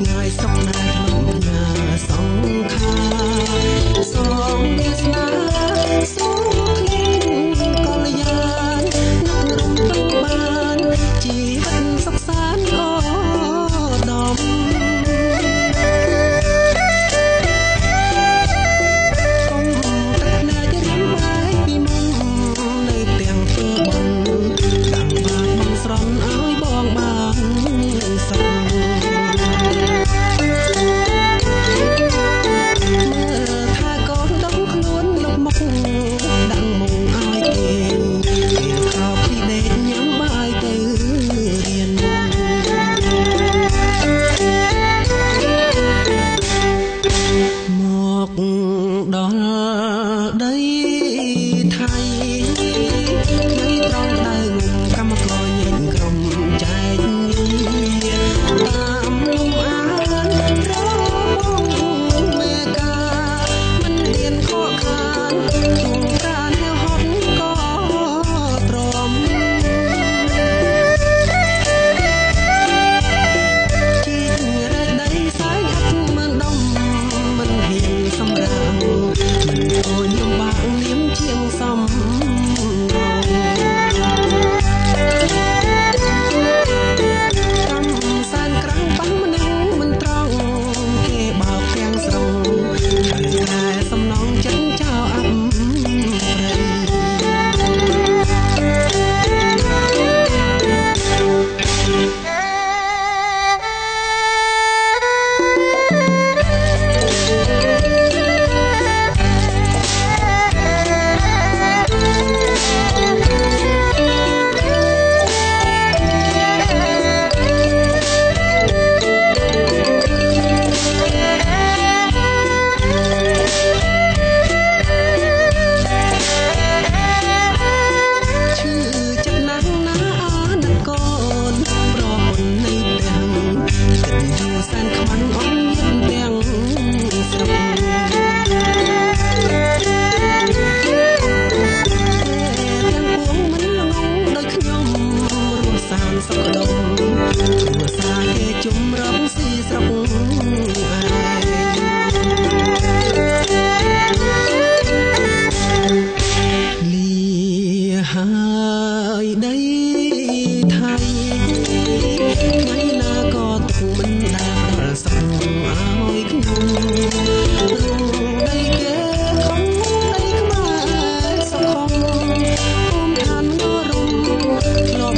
ឆ្ងាយស្រុកណាក្នុងផ្ញើសង្ខាសងវាសនាសូគ្នាកល្យាននឹករំពឹងបានជីវិតសុខសាន្តអូដំដល់ដីថៃថ្ងៃត្រង់ដៅងំកម្មករញែកក្រុមចែកតាមលំអានរបងមេកាមិនមានខកខានក្នុងការហៅហត់ក៏ទ្រាំជីរែកដីសាយអត់មិនដំមិនហ៊ានសម្រាប់អូនយំបាក់នាមជាងសំកម្មសានក្រាំងបាំងមនុស្សមិនត្រង់គេបោកទាំងស្រុងហើយតែសំណងចិត្តចោលអាប់ព្រៃសុខដុមគ្រួសារគេជុំរកស៊ីស្រុកឯងលាហើយដីថៃថ្ងៃណាក៏ទុកមិនដែលដល់សុខឲ្យខ្ញុំដីគេខំដីខ្មែរសុខខំឋាននរំលំស្រុក